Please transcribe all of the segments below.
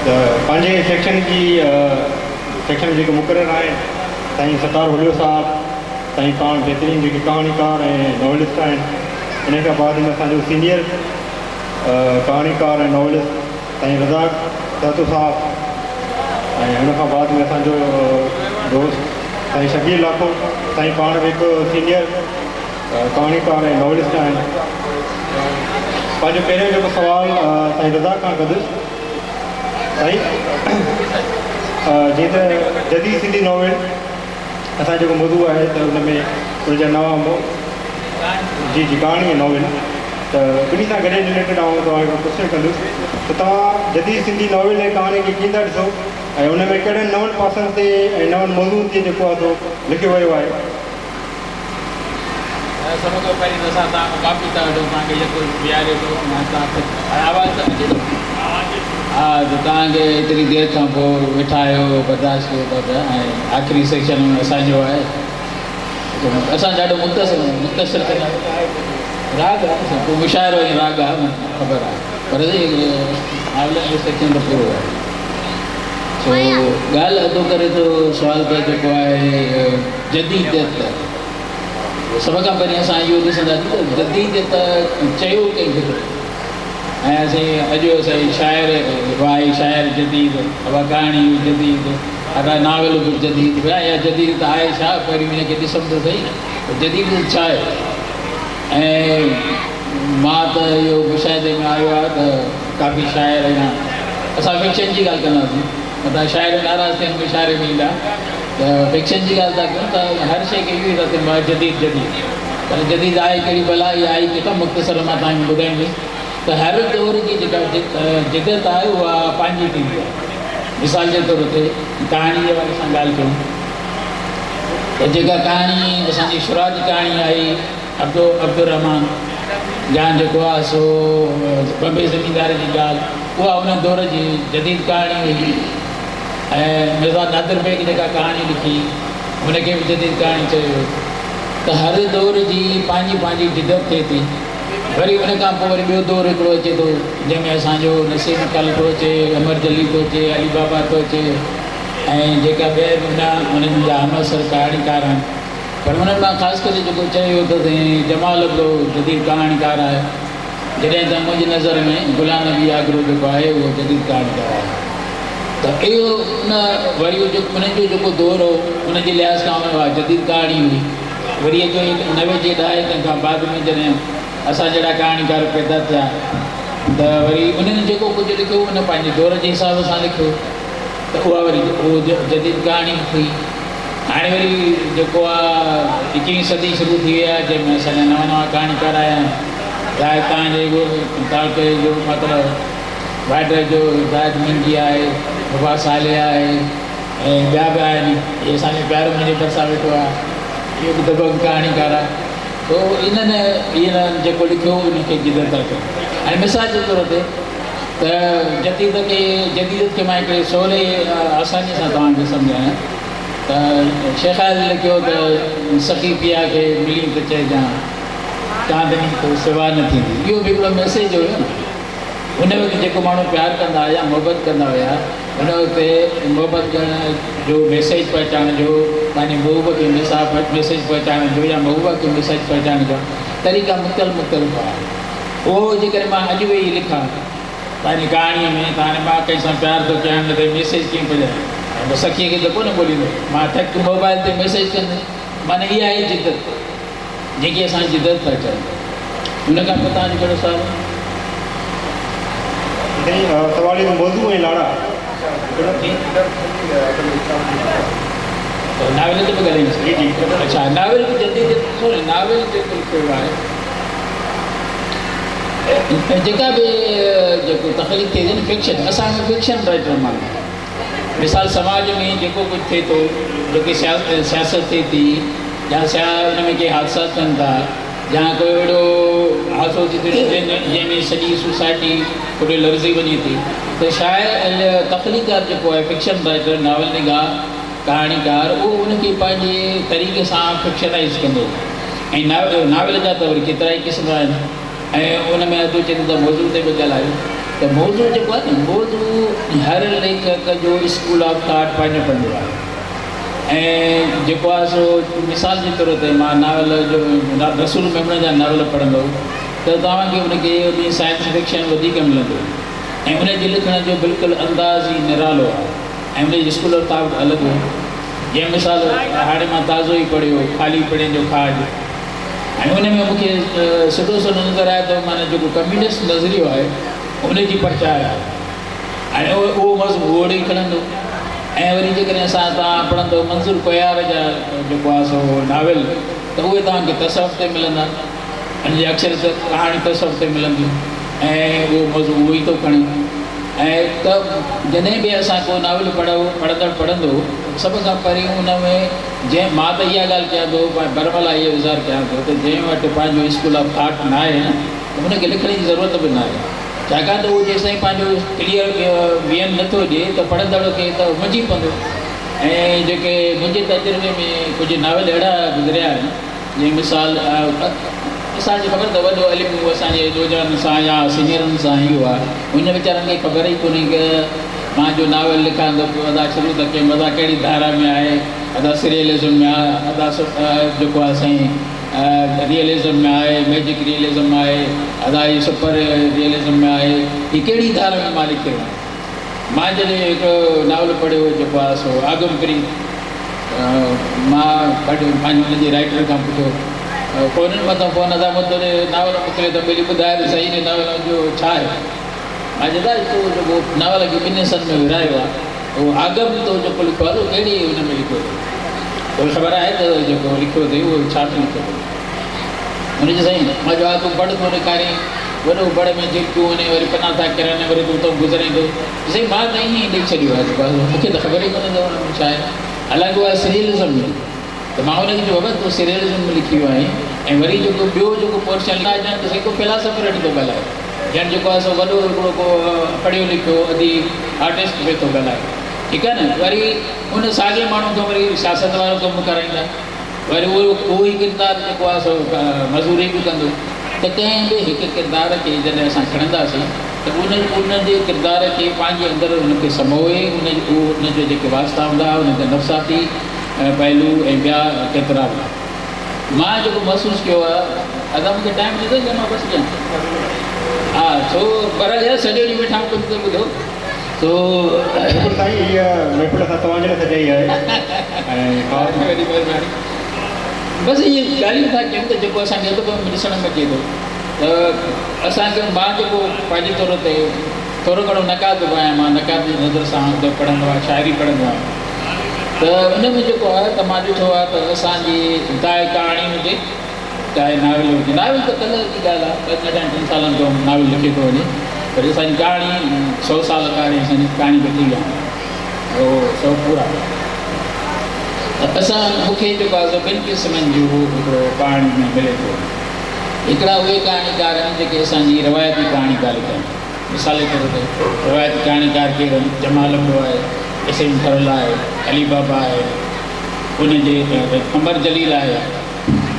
पंहिंजे सेक्शन जेके मुक़ररु आहिनि साईं सतार हुलियो साहिबु, साईं पाण बहितरीन जेके कहाणीकार ऐं नॉवलिस्ट आहिनि। इन खां बाद में असांजो सीनियर कहाणीकार ऐं नॉवलिस्ट साईं रज़ाक दातू साहिबु, ऐं हुन खां बाद में असांजो दोस्त साईं शकील लाखो, साईं पाण बि हिकु सीनियर कहाणीकार ऐं नॉवलिस्ट आहिनि। पंहिंजो पहिरियों जेको सुवालु साईं रज़ाक खां कंदुसि। साईं, जीअं त जदीद सिंधी नॉवेल असांजो जेको मौज़ू आहे त हुन में उनजा नवां जी कहाणी नॉवेल त ॿिन्ही सां गॾु रिलेटेड आऊं तव्हांखे क्वेश्चन कंदुसि त तव्हां जदीद सिंधी नॉवेल ऐं कहाणी खे कीअं था ॾिसो ऐं हुन में कहिड़े नवनि पासनि ते ऐं नवनि मौज़ूअनि ते जेको आहे सो लिखियो वियो आहे। सभ खां पहिरीं त असां तव्हांखां माफ़ी था वठूं, तव्हांखे जेको बीहारे थो आवाज़ु अचे थो। हा, त तव्हांखे एतिरी देरि खां पोइ वेठा आहियो, बर्दाश्त कयो था पिया। ऐं आख़िरी सेक्शन असांजो आहे, असां ॾाढो मुख़्तसिर कंदा राग आहे, पोइ मुशाइरो ऐं राग आहे ख़बर आहे, पर जो सेक्शन त पूरो आहे। सो ॻाल्हि अदो करे थो सुवाल त जेको आहे जदीदियत। सभ खां पहिरीं असां इहो ॾिसंदासीं त जदीदियत चयो कंहिंखे, ऐं असीं अॼु असांजी शाइर वाई शाइर जदीद, अवा कहाणी जदीद, अगरि नावेल बि जदीद पिया या जदीद त आहे छा, पहिरीं हिनखे ॾिसूं त सही जदीद छा आहे। ऐं मां त इहो मुशाइदे में आयो आहे त काफ़ी शाइर या असां फिक्शन जी ॻाल्हि कंदासीं, मतिलबु शाइर नाराज़ थियनि मुशाइरे में ईंदा त फिक्शन जी ॻाल्हि था कयूं त हर शइ खे इहो ई था थियनि जदीद जदीद, पर जदीद आहे कहिड़ी भला इहा आई किथां मुख़्तसिर मां तव्हांखे ॿुधाईंदुसि त हर दौर जी जेका जिदत आहे उहा पंहिंजी थींदी आहे। मिसाल जे तौर ते कहाणी जे बारे सां ॻाल्हि कयूं त जेका कहाणी असांजी शुरूआती कहाणी आई अब्दुर्रहमान जान जेको आहे सो बम्बे ज़मींदार जी ॻाल्हि, उहा उन दौर जी जदीद कहाणी हुई। ऐं मिर्ज़ा नादिर बेग जेका कहाणी लिखी हुनखे बि जदीद कहाणी चयो। त हर दौर जी पंहिंजी पंहिंजी जिदत थिए थी। वरी उन खां पोइ वरी ॿियो दौरु हिकिड़ो अचे थो जंहिंमें असांजो नसीम कल थो अचे, अमर जली थो अचे, अली बाबा थो अचे, ऐं जेका ॿिया उन्हनि जा हमअसर कहाणीकार आहिनि। पर उन्हनि मां ख़ासि करे जेको चयो त जमाल हिकिड़ो जदीद कहाणीकार आहे, जॾहिं त मुंहिंजी नज़र में गुलाम नबी आगरो जेको आहे उहो जदीद कहाणीकार आहे। त इहो वरी उन्हनि जो जेको दौरु हो उनजे लिहाज़ खां उहा जदीद कहाणी हुई। वरी अचो 90 जे ॾहाके खां बाद में जॾहिं असां जहिड़ा कहाणीकार पैदा थिया त वरी उन्हनि जेको कुझु लिखियो उन पंहिंजे दौर जे हिसाब सां लिखियो, त उहा वरी उहो जदीद कहाणी हुई। हाणे वरी जेको आहे 21वीं सदी शुरू थी वई आहे, जंहिंमें असांजा नवां कहाणीकार आया आहिनि। तव्हांजे तव्हांखे जो मतिलबु वाइट जो हिदायत मिंजी आहे, बाबा साले आहे, ऐं ॿिया बि आहिनि। इहे असांजे प्यारो मुंहिंजे भरिसां वेठो आहे, इहो बि दबंग कहाणीकार आहे। तो इन्हनि जेको लिखियो उनखे जिदत कयो। ऐं मिसाल जे तौर ते त जदीदत खे मां हिकिड़े सवले आसानी सां तव्हांखे सम्झायां त शेखाइल लिखियो त सखी पिया खे मिली त चइजां चांदनी तो सेवा न थींदी। इहो बि हिकिड़ो मैसेज हुयो न। उन वक़्तु जेको माण्हू प्यारु कंदा हुया, मोहबत कंदा हुया, हुन वक़्तु मोहबत करण जो मैसेज पहुचाइण जो, पंहिंजी महबूब खे मैसेज पहुचाइण जो या महबूबा खे मैसेज पहुचाइण जो तरीक़ा मुख़्तलिफ़ हुआ। उहो जेकॾहिं मां अॼु वेही लिखां पंहिंजी कहाणीअ में त हाणे मां कंहिं सां प्यार थो कयां त मैसेज कीअं पहुचायां, सखीअ खे त कोन ॿोलींदो, मां ठक मोबाइल ते मैसेज कंदुसि। माना इहा आहे जिदत जेकी असां जिदत था चऊं। हुन खां पोइ तव्हांजो कहिड़ो सुवालु? सवाल मौज़ू ऐं लाड़ा नावेल ते बि ॻाल्हाईंदासीं। अच्छा, नावेल बि जदीद नावेल जेको लिखियो आहे जेका बि जेको तख़लीक़ थिए थी न फिक्शन, असां फिक्शन राइटर माण्हू। मिसाल समाज में जेको कुझु थिए थो, जेकी सियासत थिए थी या हुन में के हादसा थियनि था या कोई अहिड़ो हादसो थी थिए जंहिंमें सॼी सोसाइटी थोरी लर्ज़ी वञे थी, त शायदि तख़लीक़ार जेको आहे फिक्शन राइटर, नावल निगाह कहाणीकार, उहो उनखे पंहिंजे तरीक़े सां फिक्शनाइज़ कंदो। ऐं नावेल जा त वरी केतिरा ई क़िस्म आहिनि। ऐं उन में अधु चवंदो त मौज़ू ते बि ॻाल्हायो। त मौज़ू जेको आहे न, मौज़ू हर लेखक जो स्कूल ऑफ थॉट पंहिंजो पंहिंजो आहे। ऐं जेको आहे सो मिसाल जे तौर ते मां नावल जो रसूल मेमन जा नावल पढ़ंदो त तव्हांखे उनखे उन साइंस फिक्शन वधीक मिलंदो ऐं उनजे लिखण जो बिल्कुलु अंदाज़ ई निरालो आहे ऐं उनजी स्कूल ऑफ थॉट अलॻि हो। जीअं मिसाल हाणे मां ताज़ो ई पढ़ियो ख़ाली पढ़े जो खाज, ऐं उन में मूंखे सुठो सो नज़र आयो त माना जेको कम्युनिस्ट नज़रियो आहे उनजी प्रचार आहे ऐं उहो मज़ो ओड़े ई खणंदो। ऐं वरी जेकॾहिं असां तव्हां पढ़ंदो मंज़ूर कोयार जा जेको आहे सो नावेल त उहे तव्हांखे तसवुफ़ ते मिलंदा, उनजी अक्सर कहाणी तसवुफ़ ते मिलंदी ऐं उहो मज़ो उहो ई थो खणे। ऐं त जॾहिं बि असां को नावेल पढ़ंदो सभ खां पहिरीं उन में जंहिं मां त इहा ॻाल्हि कयां थो बरमला इहो वीचार कयां थो त जंहिं वटि पंहिंजो स्कूल ऑफ थॉट न आहे न हुनखे लिखण जी ज़रूरत बि न आहे, छाकाणि त उहो जेसिताईं पंहिंजो क्लियर बीहन नथो हुजे त पढ़ंदड़ खे त मुंझी पवंदो। ऐं जेके मुंहिंजे तजुर्बे में कुझु नावेल अहिड़ा गुज़रिया आहिनि जीअं मिसाल असांजी ख़बर त वॾो इल्मु असांजे दोजरनि सां या सीनियरनि सां इहो आहे, हुन वीचारनि खे ख़बर ई कोन्हे की मां जो नावेल लिखां त अदा शुरू त कंहिं अदा कहिड़ी धारा में आहे, अदा सीरियलिज़म में आहे, अदा जेको आहे साईं रियलिज़म में आहे, मैजिक रियलिज़म में आहे, अदा ई सुपर रियलिज़म में आहे, हीअ कहिड़ी धारा में मां लिखियो आहे। मां जॾहिं हिकिड़ो नावेल पढ़ियो जेको आहे सो आगमकरी, मां पंहिंजे हुनजे राइटर खां पुछियो फ़ोननि मथां फ़ोन अदा मुंहिंजो नावेल मोकिलियो त मिली ॿुधाए त सही हिन नावेल जो छा आहे। मां चयो तूं जेको नावेल खे ॿिनि हिसनि में विरायो आहे उहो आगम तो जेको लिखियो आहे उहो कहिड़ी हुन में लिखियो अथई, उहो ख़बर आहे त जेको लिखियो अथई उहो छा में लिखियो अथई। हुनजे साईं मां चयो तूं पढ़ थो ॾेखारीं, वॾो पढ़ में झिटकियूं वञे वरी पना था किरनि वरी तूं तो गुज़रे थो, साईं मां त ईअं ई ॾेई छॾियो आहे जेको आहे मूंखे त ख़बर ई कोन्हे त हुन में छा आहे। हालांकि उहा सीरियलिज़म में त मां हुनखे चयो बाबा तूं सीरियलिज़म में लिखी वियो आहीं ऐं वरी जेको ॿियो जेको पोर्शन ॼण त जेको फिलासफ़र वेठी थो ॻाल्हाए, ॼण जेको आहे सो वॾो हिकिड़ो को पढ़ियो लिखियो अधी आर्टिस्ट बि थो ॻाल्हाए, ठीकु आहे न। वरी उन साॻे माण्हू खां वरी सियासत वारो कमु कराईंदा, वरी उहो ई किरदारु जेको आहे सो मज़दूरी बि कंदो। त कंहिं बि हिकु किरदार खे जॾहिं असां खणंदासीं त उनजे किरदार खे पंहिंजे अंदरि हुनखे समोए उनजो जेके वास्ता हूंदा उनजा नफ़्साती पहलू ऐं ॿिया केतिरा बि मां जेको महसूसु कयो आहे। अदा मूंखे टाइम ॾिनो त मां बसि ॾियां हा छो पर सॼो ॾींहुं वेठा कुझु त ॿुधो तो साईं इहा महफ़िल असां तव्हांजे लाइ सजाई आहे ऐं वॾी महिरबानी। बसि इहे ॻाल्हियूं था कयूं त जेको असांखे अॻु में ॾिसण में अचे थो त असांखे मां जेको पंहिंजे तौर ते थोरो घणो नक़ाद बि आहियां, मां नक़ाद जी नज़र सां पढ़ंदो आहियां, शाइरी पढ़ंदो आहियां। त उन में जेको आहे त मां ॾिठो आहे त असांजी चाहे कहाणी हुजे चाहे नावेल हुजे, नावेल त कल्ह जी ॻाल्हि आहे 2-3 सालनि खां नावेल लिखे थो वञे, पर असांजी कहाणी 100 साल पहिरीं असांजी कहाणी लिखी आहे उहो 100 पूरा। त असां मूंखे जेको आहे ॿिनि क़िस्मनि जो हिकिड़ो कहाणी में मिले थो। हिकिड़ा उहे कहाणीकार आहिनि जेके असांजी रवायती कहाणीकार आहिनि, मिसाल जे तौर ते रवायती कहाणीकार केरु आहिनि, जमाल अब्दो आहे, वसीम फरल आहे, अली बाबा आहे, उनजे अमर जलील आहे,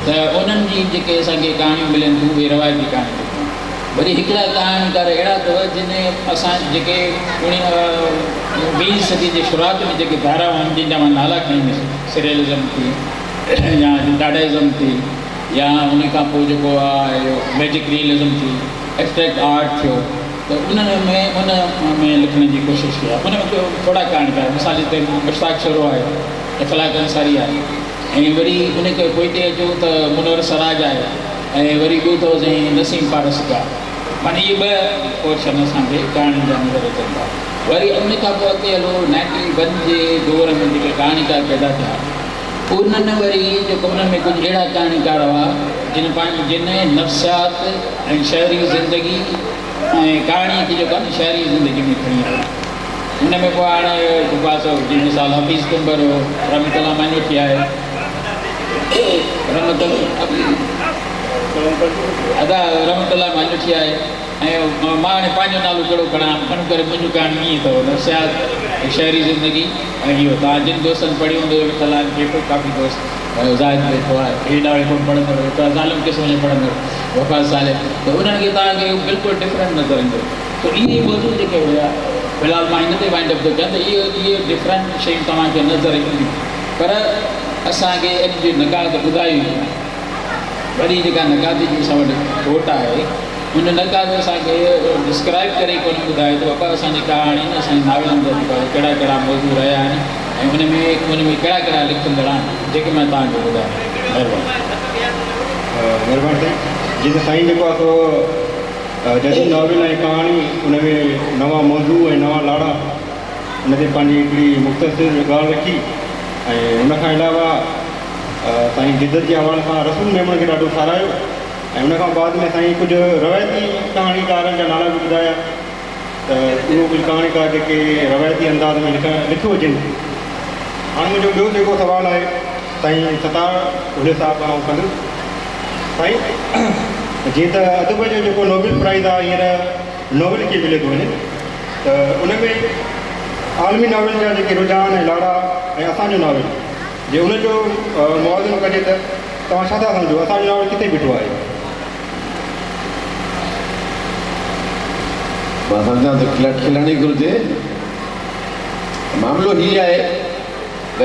त उन्हनि जी जेके असांखे कहाणियूं मिलनि थियूं उहे रवायती कहाणी। वरी हिकिड़ा कहाणीकार अहिड़ा अथव जिन असां जेके 20वीं सदी जे शुरूआत में जेके धाराऊं आहिनि जिन जा मां नाला खणी, सीरियलिज़म थी या डाडाइज़म थी या उन खां पोइ जेको आहे मैजिक रियलिज़म थी, एब्स्ट्रैक्ट आर्ट थियो, त उन में लिखण जी कोशिशि कई आहे। उन में थोरा कहाणीकार मिसाल ते मुश्ताक शरो आहे, इख़लाक़ अंसारी आहे, ऐं वरी उनखे पोइ ते अचो त मुनवर सराज आहे, ऐं वरी ॿियो अथव साईं नसीम पारसका। माना इहे 2 पोर्शन असांखे कहाणी जा नज़र अचनि था। वरी उन खां पोइ अॻिते हलो 91 जे दौर में जेके कहाणीकार पैदा थिया उन्हनि वरी जेको उन्हनि में कुझु अहिड़ा कहाणीकार हुआ जिन नफ़्सियात ऐं शहरी ज़िंदगी ऐं कहाणीअ खे जेको आहे न शहरी ज़िंदगी में खणी आयो। हुन में पोइ हाणे जेको आहे सो जीअं मिसाल हफ़ीज़ कुंबर हो, रमतला मानोठी आहे, रमतला मानोठी आहे, ऐं मां हाणे पंहिंजो नालो कहिड़ो खणां खण करे मुंहिंजूं कहाणियूं ईअं अथव नफ़्सियात शहरी ज़िंदगी ऐं इहो तव्हां जिन दोस्तनि पढ़ी हूंदो मिसाल जेको काफ़ी दोस्त ज़ाहिद वेठो आहे, हेॾा वेठो पढ़ंदो वेठो आहे, ज़ालिम क़िस्म जो पढ़ंदो वफ़ाज़ साले, त उन्हनि खे तव्हांखे बिल्कुलु डिफरेंट नज़र ईंदो। तो इहे मौजूद जेके हुया फ़िलहाल मां हिन ते वाइंड अप थो कयां त इहे डिफरेंट शयूं तव्हांखे नज़र ईंदियूं पर असांखे अॼु जो नकाद ॿुधायूं वरी जेका नकाद जी असां वटि घोट आहे हुन नकाद असांखे डिस्क्राइब करे कोन ॿुधाए थो बाबा असांजी कहाणी न असांजे नावलनि जा जेका कहिड़ा कहिड़ा मौज़ू रहिया आहिनि ऐं हुन में कहिड़ा कहिड़ा लिखंदड़ आहिनि जेके मां तव्हांखे ॿुधायां। महिरबानी जीअं त साईं जेको आहे सो जॾहिं नॉवल ऐं कहाणी उन में नवां मौज़ू ऐं नवां लाड़ा उन ते पंहिंजी हिकिड़ी मुख़्तसिर ॻाल्हि रखी ऐं उनखां अलावा साईं जिदत जे हवाले सां रसूल मेमण खे ॾाढो सारायो ऐं उनखां बाद में साईं कुझु रवायती कहाणीकारनि जा नाला बि ॿुधाया त उहो कुझु कहाणीकार जेके रवायती अंदाज़ में लिखियो हुजनि। हाणे मुंहिंजो ॿियो जेको सुवालु आहे साईं सतार हुले साहिब खां कंदुसि। साईं जीअं त अदब जो जेको नोबेल प्राइज़ आहे हींअर नॉवल खे मिले थो वञे त उन में आलमी नॉवल जा जेके रुझान ऐं लाड़ा ऐं असांजो नॉवल जे उनजो मुआवज़नो कजे त तव्हां छा था सम्झो असांजो नॉवल किथे बीठो आहे? मां सम्झां त खिलण ई घुरिजे। मामिलो हीअ आहे त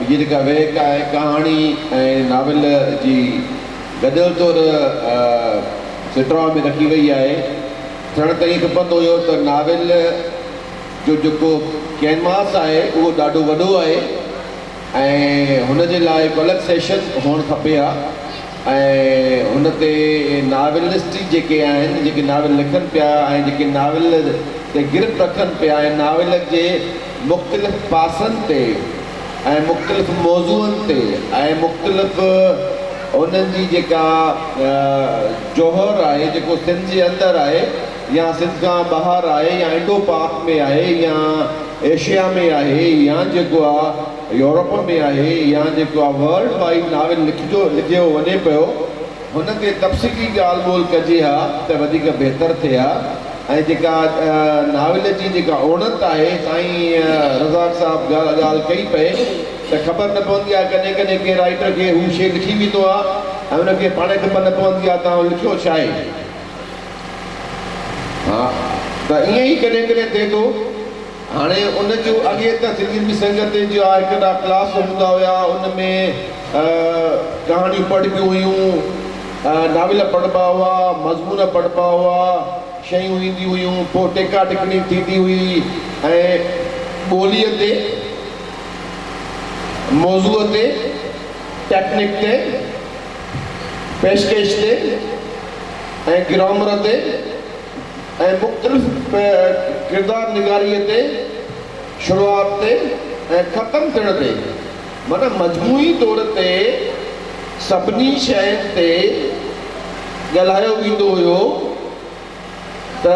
हीअ जेका वेक आहे कहाणी ऐं नावल जी गॾियल तौरु सिट्रॉ में रखी वई आहे। थियण त ईअं खपंदो हुयो त नावल जो जेको कैनवास आहे उहो ॾाढो वॾो आहे ऐं हुनजे लाइ हिकु अलॻि सेशन हुअणु खपे हा ऐं हुन ते नावलिस्ट जेके आहिनि जेके नावल लिखनि पिया ऐं जेके नावल ते गिरफ़ रखनि पिया ऐं नावल जे मुख़्तलिफ़ पासनि ते ऐं मुख़्तलिफ़ मौज़ूअनि ते ऐं मुख़्तलिफ़ उन्हनि जी जेका जौहर आहे जेको सिंध जे अंदरि आहे या सिंध खां ॿाहिरि आहे या इंडो पाक में आहे या एशिया में आहे या जेको आहे यूरोप में आहे या जेको आहे वर्ल्ड वाइड नावल लिखियो वञे पियो हुन ते तफ़सीली ॻाल्हि ॿोल कजे हा त वधीक बहितर थिए हा। ऐं जेका नावल जी जेका औणत आहे साईं रज़ाक साहिबु ॻाल्हि कई पए त ख़बर न पवंदी आहे कॾहिं कॾहिं कंहिं राइटर खे हू शइ लिखी वेंदो आहे ऐं हुनखे पाण ख़बर न पवंदी आहे तव्हां लिखियो छा आहे। हा त ईअं ई कॾहिं कॾहिं थिए थो। हाणे उनजो अॻे त सिंधियुनि जी संगत जो आहे हिकिड़ा क्लास हूंदा हुया उन में कहाणियूं पढ़बियूं हुयूं नावल पढ़िबा हुआ मज़मून पढ़िबा हुआ शयूं ईंदियूं हुयूं पोइ टेका टिकणी थींदी हुई ऐं ॿोलीअ ते मौज़ूअ ते टेक्निक ते पेशकेश ते ऐं ग्रामर ते ऐं मुख़्तलिफ़ किरदार निगारीअ ते शुरूआत ते ऐं ख़तमु थियण ते माना मजमूई तौर ते सभिनी शयुनि ते ॻाल्हायो वेंदो हुयो त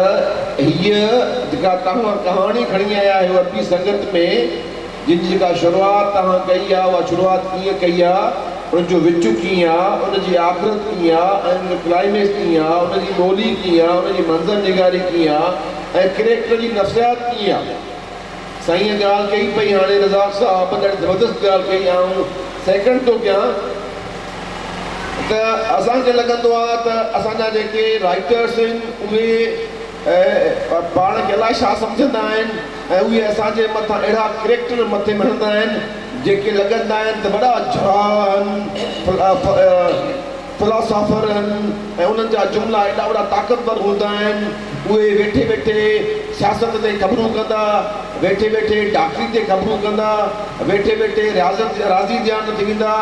हीअ जेका तव्हां कहाणी खणी आया आहियो अरबी संगत में जिन जेका शुरूआत तव्हां कई आहे उहा शुरूआत कीअं कई आहे उनजो विचु कीअं आहे उनजी आख़िरत कीअं आहे ऐं उनजो क्लाइमेक्स कीअं आहे उनजी ॿोली कीअं आहे उनजी मंज़र निगारी कीअं आहे ऐं कैरेक्टर जी नफ़सियात कीअं आहे। साईं ॻाल्हि कई पई हाणे रज़ाक साहिबु ॾाढी ज़बरदस्त ॻाल्हि कई ऐं सेकेंड थो कयां त असांखे लॻंदो आहे त असांजा जेके राइटर्स आहिनि उहे पाण खे अलाए छा सम्झंदा आहिनि ऐं उहे असांजे मथां अहिड़ा कैरेक्टर मथे मणंदा आहिनि जेके लॻंदा आहिनि त वॾा फिलोसॉफर आहिनि ऐं उन्हनि जा जुमिला एॾा वॾा ताक़तवर हूंदा आहिनि। उहे वेठे वेठे सियासत ते ख़बरूं कंदा वेठे वेठे डॉक्टरी ते ख़बरूं कंदा वेठे वेठे राज़ी ध्यानु थी वेंदा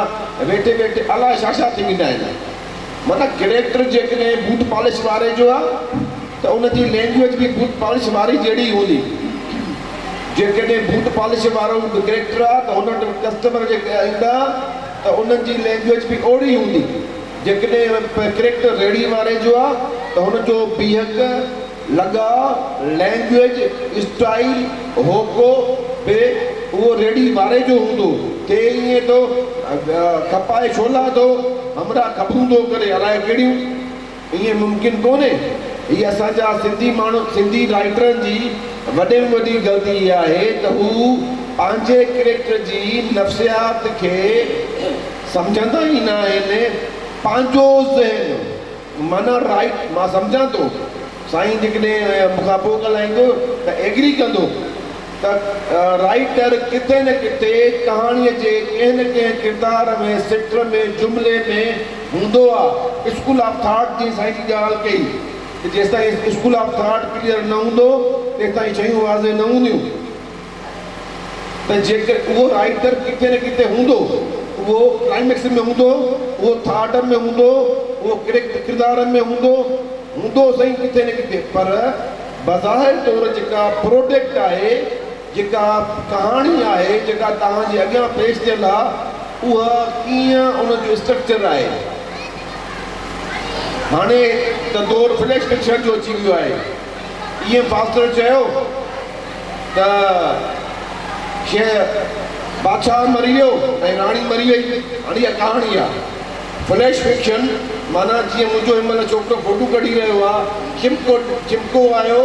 वेठे वेठे अलाए छा छा थी वेंदा आहिनि। माना कैरेक्टर जेकॾहिं बूट पॉलिश वारे जो आहे त उनजी लैंग्वेज बि बूट पॉलिश वारी जहिड़ी हूंदी। जेकॾहिं बूट पॉलिश वारो कैरेक्टर आहे त हुन वटि कस्टमर जेके ईंदा त उन्हनि जी लैंग्वेज बि ओड़ी हूंदी। जेकॾहिं कैरेक्टर रेड़ी वारे जो आहे त हुनजो बीहक लॻा लैंग्वेज स्टाइल होको बि उहो रेड़ी वारे जो हूंदो। ते ईअं थो खपाए छोला थो हमरा ख़बरूं थो करे अलाए कहिड़ियूं ईअं मुमकिन कोन्हे। हीअ असांजा सिंधी माण्हू सिंधी राइटरनि जी वॾे में वॾी ग़लती इहा आहे त हू पंहिंजे कैरेक्टर जी नफ़सियात खे सम्झंदा ई न आहिनि। पंहिंजो ज़हन माना राइट मां सम्झां थो साईं जेकॾहिं मूंखां पोइ ॻाल्हाईंदो त एग्री कंदो त राइटर किथे न किथे कहाणीअ जे कंहिं न कंहिं किरदार में सिट में जुमिले में हूंदो आहे। स्कूल ऑफ थॉट जी साईं जी ॻाल्हि कई त जेसि ताईं स्कूल ऑफ थॉट क्लियर न हूंदो तेसि ताईं शयूं वाज़े न हूंदियूं। त जेकर उहो राइटर किथे न किथे हूंदो, उहो क्लाइमेक्स में हूंदो, उहो थॉट में हूंदो, उहो किरदार में हूंदो सही किथे न किथे, पर बज़ाहिर तौरु जेका प्रोडक्ट आहे, जेका कहाणी आहे, जेका तव्हांजे अॻियां पेश थियल आहे, उहा कीअं उनजो स्ट्रक्चर आहे। हाणे त दौर फ्लैश फिक्शन जो अची वियो आहे। ईअं फास्टर चयो त बादशाह मरी वियो ऐं राणी मरी वई, हाणे इहा कहाणी आहे। फ्लैश फिक्शन माना जीअं मुंहिंजो हिन महिल छोकिरो फोटू कढी रहियो आहे, चिमको आयो,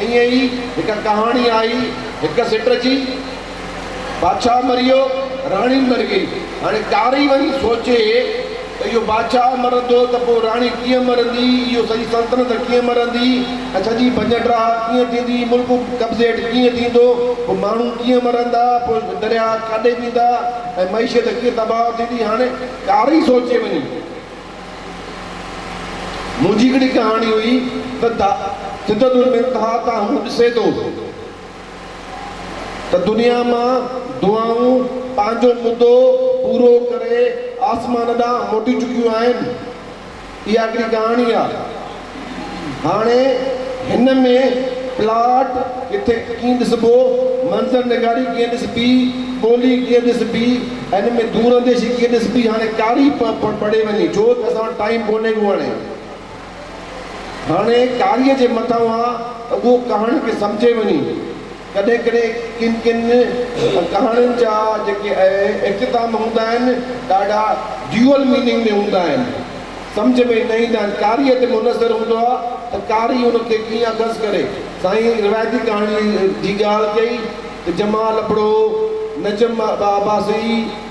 ईअं ई हिकु कहाणी आई हिकु सिट जी, बादशाह मरी वियो, राणी मरी गई। हाणे कारी वञी सोचे त इहो बादशाह मरंदो त पोइ राणी कीअं मरंदी, इहो सॼी सल्तनत कीअं मरंदी, सॼी भञटरा कीअं थींदी, मुल्क कब्ज़ेट कीअं थींदो, पोइ माण्हू कीअं मरंदा, पोइ दरिया काॾे वेंदा ऐं मईशत कीअं तबाह थींदी। हाणे कारी सोचे वञी। मुंहिंजी हिकिड़ी कहाणी हुई त सिदतुल मुंतहा तां हू ॾिसे थो त दुनिया मां दुआऊं पंहिंजो मुदो पूरो करे आसमान ॾांहुं मोटी चुकियूं आहिनि। इहा हिकिड़ी कहाणी आहे। हाणे हिन में प्लॉट किथे कीअं ॾिसबो, मंज़र निगारी कीअं ॾिसबी, ॿोली कीअं ॾिसबी, हिन में दूरंदेशी कीअं ॾिसबी, हाणे कारी पढ़े वञे छो त असां टाइम कोन्हे को हाणे कारीअ जे मथां आहे त उहो कहाणी खे सम्झे वञी। कॾहिं कॾहिं किन किन कहाणियुनि जा जेके इख़्तिताम हूंदा आहिनि ॾाढा ड्यूअल मीनिंग में हूंदा आहिनि, सम्झ में न ईंदा आहिनि। कारीअ ते मुनज़र हूंदो आहे त कारी हुनखे कीअं अगस करे। साईं रिवायती कहाणी जी ॻाल्हि कई त जमाल लफड़ो, नजम अब्बासी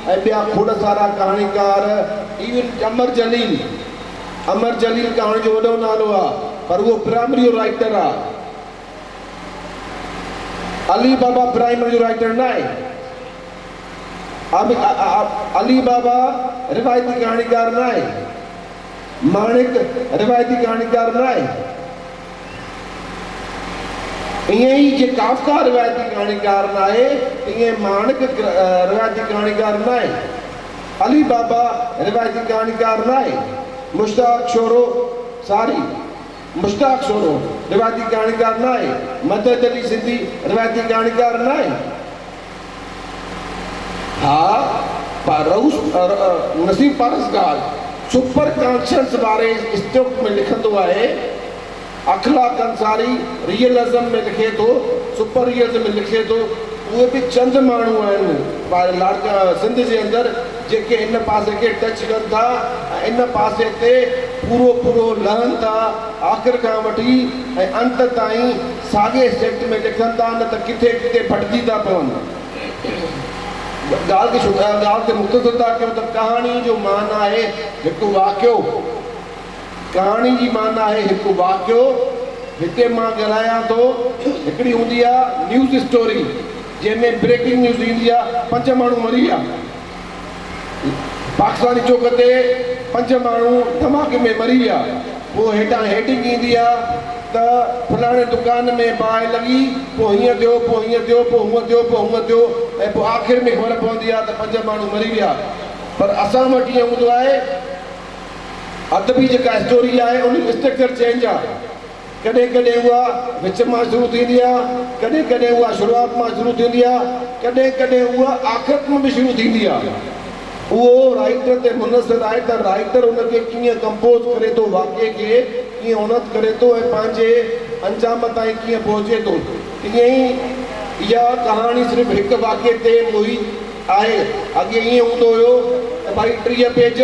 ऐं ॿिया खोड़ सारा कहाणीकार, इवन अमर जलील कहाणी जो वॾो नालो आहे, पर उहो प्राइमरी राइटर आहे। अली बाबा प्राइमरी राइटर न आहे। अली बाबा रिवायती कहाणीकार न आहे, माणिक रिवायती कहाणीकार न आहे। ईअं ई जे काफ़का रिवायती कहाणीकार न आहे, ईअं माणिक रिवायती कहाणीकार न आहे, अली बाबा रिवायती कहाणीकार न आहे, मुश्ताक शोरो रिवायती कहाणीकार न आहे, मदद अली सिंधी रिवायती कहाणीकार न आहे। हा, पर नसीब पारसगार सुपर कॉन्शियस वारे स्टोक में लिखंदो आहे, अखलाक अंसारी रियलिज़म में लिखे थो, सुपर रियलिज़म में लिखे थो। उहे बि चंद माण्हू आहिनि लाड़का सिंध जे अंदरि जेके इन पासे खे टच कनि था ऐं इन पासे ते पूरो लहनि था, आख़िर खां वठी ऐं अंत ताईं साॻे सेक्ट में लिखनि था, न त किथे किथे फटजी था पवनि। ॻाल्हि खे मुख़्तसर था कयूं त कहाणी जो माना आहे हिकु वाक़ियो। कहाणी जी माना आहे हिकु वाक़ियो। हिते मां ॻाल्हायां थो, हिकिड़ी हूंदी आहे न्यूज़ स्टोरी जंहिंमें ब्रेकिंग न्यूज़ ईंदी आहे, 5 माण्हू मरी विया, पाकिस्तानी चौक ते 5 माण्हू धमाके में मरी विया। पोइ हेठां हेडिंग ईंदी आहे त फलाणे दुकान में बाहि लॻी, पोइ हीअं थियो, पोइ हीअं थियो, पोइ हूअं थियो, पोइ हूअं थियो, ऐं पोइ आख़िर में ख़बर पवंदी आहे त 5 माण्हू मरी विया। पर असां वटि ईअं हूंदो आहे, अदबी जेका स्टोरी आहे उन जो स्ट्रक्चर चेंज आहे। कॾहिं कॾहिं उहा विच मां शुरू थींदी आहे, कॾहिं कॾहिं उहा शुरूआत मां शुरू थींदी आहे, कॾहिं कॾहिं उहा आख़िरत में बि शुरू थींदी आहे। उहो राइटर ते मुनज़र आहे त राइटर उनखे कीअं कंपोज़ करे थो, वाक़िए खे कीअं उन्नत करे थो ऐं पंहिंजे अंजाम ताईं कीअं पहुचे थो। ईअं ई इहा कहाणी सिर्फ़ु हिकु वाक़िए ते मुहित आहे। अॻे ईअं हूंदो हुयो त भाई 30 पेज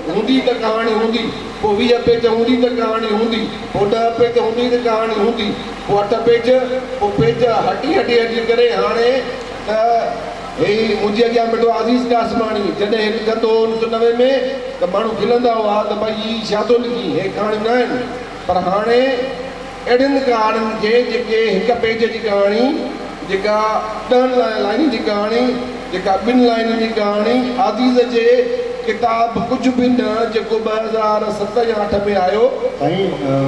हूंदी त कहाणी हूंदी, पोइ 20 पेज हूंदी त कहाणी हूंदी, पोइ 10 पेज हूंदी त कहाणी हूंदी, पोइ 8 पेज, पोइ पेज हटी करे हाणे त हे मुंहिंजे अॻियां वेठो आज़ीज़ कासमाणी जॾहिं लिखंदो हो 1990 में त माण्हू खिलंदा हुआ त भई ही छा थो लिखी, हे कहाणियूं न आहिनि। पर हाणे अहिड़ियुनि कहाणियुनि खे जेके हिक पेज जी कहाणी, जेका 10 लाइनुनि जी कहाणी, जेका 2 लाइनुनि जी कहाणी, आज़ीज़ जे किताब कुझु बि न जेको 2007 या 8 में आयो। साईं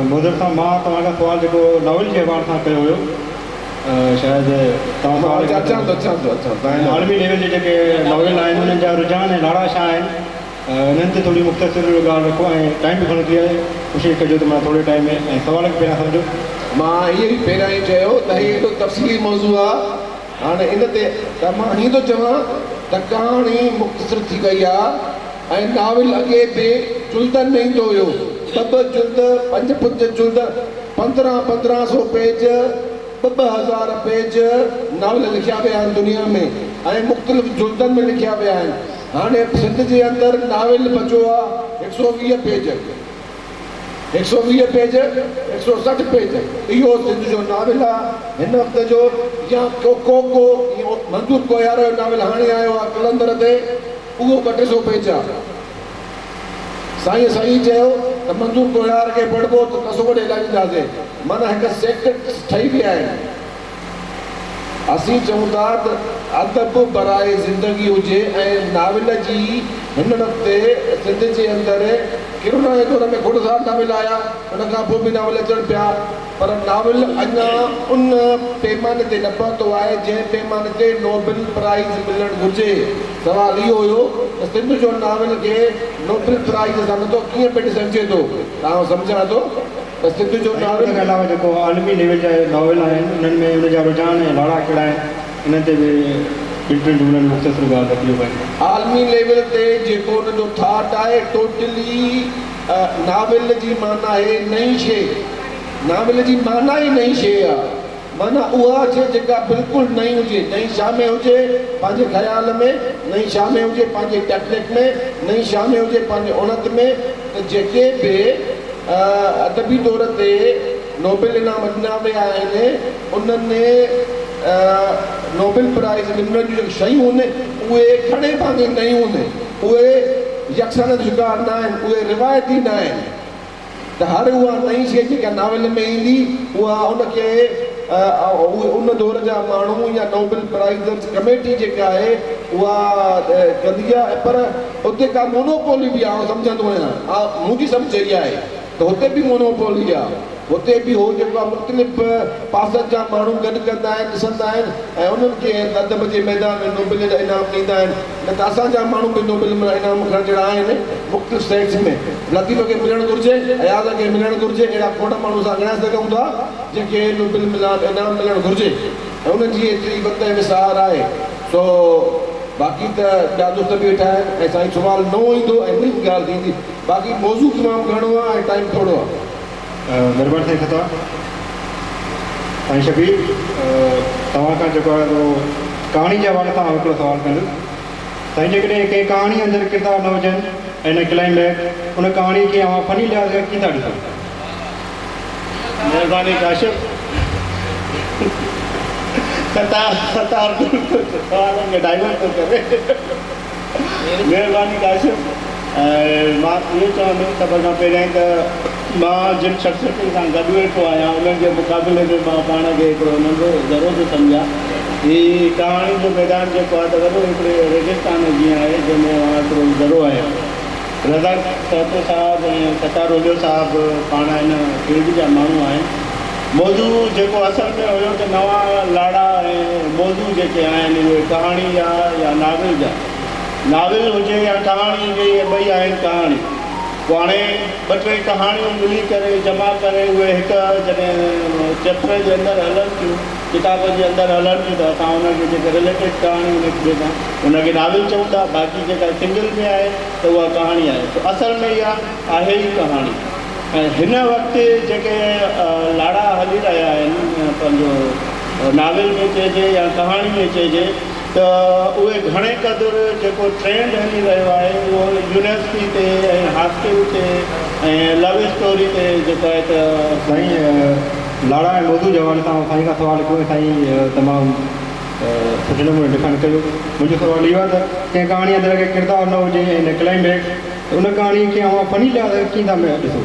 मोज़र साहब, मां तव्हांखां सुवाल जेको नॉवल जे हवाले सां कयो हुयो, शायदि तव्हां आलमी लेवल जे जेके नॉवल आहिनि उन्हनि जा रुझान ऐं लाड़ा छा आहिनि, इन्हनि ते थोरी मुख़्तसिर ॻाल्हि रखो ऐं टाइम बि घणो थी आहे। कोशिशि कजो त मां थोरे टाइम में ऐं सुवाल खे पहिरियां सम्झो। मां इहो ई पहिरियां ई चयो त हीउ एॾो तफ़सीली मौज़ू आहे। हाणे इन ते त मां हीअं थो चवां त कहाणी मुख़्तसिर थी वई आहे ऐं नाविल अॻे बि जुल्दनि में ईंदो हुयो, 2 जुल्द 5 जुल्द 1500 पेज 2000 पेज नाविल लिखिया विया आहिनि दुनिया में ऐं मुख़्तलिफ़ जुल्दनि में लिखिया विया आहिनि। हाणे सिंध जे अंदरि नाविल बचियो आहे 120 पेज, 120 पेज 160 पेज। इहो सिंध जो नाविल आहे हिन वक़्त जो। या को मंज़ूर कोयार जो नाविल हाणे आयो आहे कलंदर ते, उहो 200 पेज आहे। साईं चयो त मंज़ूर कोयार खे पढ़िबो त कसोड़े लॻंदासीं, माना हिकु सेक्ट ठही विया आहिनि। असीं चऊं था त अदब बराए ज़िंदगी हुजे ऐं नाविल जी हिन वक़्तु सिंध जे अंदरि किरुना जे दौर में ख़ुदसार नाविल आया, उन खां पोइ बि नाविल अचनि पिया, पर नाविल अञा उन पैमाने ते न पहुतो आहे जंहिं पैमाने ते नोबेल प्राइज़ मिलणु घुरिजे। सवाल इहो हुयो त सिंध जो नाविल खे नोबेल प्राइज़ सां नथो कीअं पिणु समुझे थो, तव्हां सम्झा थो त सिंध जो नाविल खां अलावा जेको आलमी लेवल जा नॉवल आहिनि उन्हनि में उन जा रुझान ऐं लाड़ा कहिड़ा आहिनि, इन्हनि ते बि उन्हनि मुख़्तसिर ॻाल्हि रखी पए। आलमी लेवल ते जेको उनजो थाट आहे, टोटली नाविल जी माना आहे नई शइ। नाविल जी माना ई नई शइ आहे, माना उहा शइ जेका बिल्कुलु नई हुजे। नई छा में हुजे? पंहिंजे ख़्याल में, नई छा में हुजे? पंहिंजे टेक्निक में, नई छा में हुजे? पंहिंजे उणत में। त जेके बि अदबी तौर ते नोबेल इनाम ॾिना विया आहिनि, उन्हनि नोबेल प्राइज़ मिलण जूं जेके शयूं आहिनि उहे घणे भाङे नयूं आहिनि, उहे यकसन शिकार न आहिनि, उहे रिवायती न आहिनि। त हर उहा नई शइ जेका नाविल में ईंदी उहा उनखे उन दौर जा माण्हू या नोबेल प्राइज़ कमेटी जेका आहे उहा कंदी आहे। पर उते का मोनोपोली बि आहे, सम्झंदो आहियां, मुंहिंजी सम्झ इहा आहे त हुते बि मोनोपोली आहे। हुते बि हो जेको आहे मुख़्तलिफ़ पासनि जा माण्हू गॾु कंदा आहिनि, ॾिसंदा आहिनि ऐं उन्हनि खे अदब जे मैदान में नोबेल जा इनाम ॾींदा आहिनि। न त असांजा माण्हू बि नोबेल इनाम खणण जहिड़ा आहिनि मुख़्तलिफ़ स्टेट्स में। लतीफ़ खे मिलणु घुरिजे, अयाज़ खे मिलणु घुरिजे, अहिड़ा खोड़ माण्हू असां ॻणाए सघूं था जंहिंखे नोबेल इनाम मिलणु घुरिजे ऐं उन्हनि जी एतिरी वक़्त विसार आहे। सो बाक़ी त ॿिया दोस्त बि वेठा आहिनि ऐं साईं सुवाल नओं ईंदो ऐं नई ॻाल्हि थींदी। बाक़ी मौज़ू तमामु घणो आहे ऐं टाइम थोरो आहे। महिरबानी साईं ख़ता। साईं शबीर, तव्हां खां जेको आहे उहो कहाणी जे हवाले सां हिकिड़ो सुवालु कंदुसि। साईं, जेकॾहिं कंहिं कहाणी अंदरि किरदार न हुजनि ऐं न क्लाइमेक्स, उन कहाणी खे अव्हां फनी लिहाज़ खां कीअं था ॾिसो? महिरबानी काशिफ़, सवालनि खे डाइवर्ट थो करे। महिरबानी काशिफ़, मां इहो चवंदुमि सभ खां पहिरियों त मां जिन शख़्सियतुनि सां गॾु वेठो आहियां उन्हनि जे मुक़ाबले में मां पाण खे हिकिड़ो नंढो ज़रूरु थो सम्झां। हीअ कहाणी जो मैदान जेको आहे त वॾो हिकिड़े रेगिस्तान जीअं आहे जंहिंमें मां हिकिड़ो ज़रूरु आहियां। रज़ा सहतो साहिबु ऐं सतार ओलियो साहिबु पाण हिन फील्ड जा माण्हू आहिनि। मौज़ू जेको असल में हुयो त नवां लाड़ा ऐं मौज़ू जेके आहिनि उहे कहाणी जा या नाविल जा, नाविल हुजे या कहाणी हुजे, इहे ॿई आहिनि कहाणी। पोइ हाणे 2-3 कहाणियूं मिली करे जमा करे उहे हिकु जॾहिं चैप्टर जे अंदरि हलनि थियूं, किताब जे अंदरि हलनि थियूं, त असां हुनखे जेके रिलेटेड कहाणियूं निकिरनि था उनखे नाविल चऊं था। बाक़ी जेका सिंगल में आहे त उहा कहाणी आहे। त असल में इहा आहे ई कहाणी। ऐं हिन वक़्तु जेके लाड़ा हली रहिया आहिनि, पंहिंजो नाविल में चइजे या कहाणी में चइजे, त उहे घणे क़दुरु जेको ट्रेंड हली रहियो आहे उहो यूनिवर्सिटी ते ऐं हॉस्टल ते ऐं लव स्टोरी ते जेको आहे त साईं लाड़ा ऐं मौज़ू जे हवाले सां साईं खां सुवालु कयो। साईं तमामु सुठे नमूने डिफाइन कयो। मुंहिंजो सुवालु इहो आहे त कंहिं कहाणी अंदरि अगरि किरदारु न हुजे ऐं न क्लाइमेक्स, त उन कहाणी खे अव्हां फनी लिहाज़ कीअं था ॾिसो?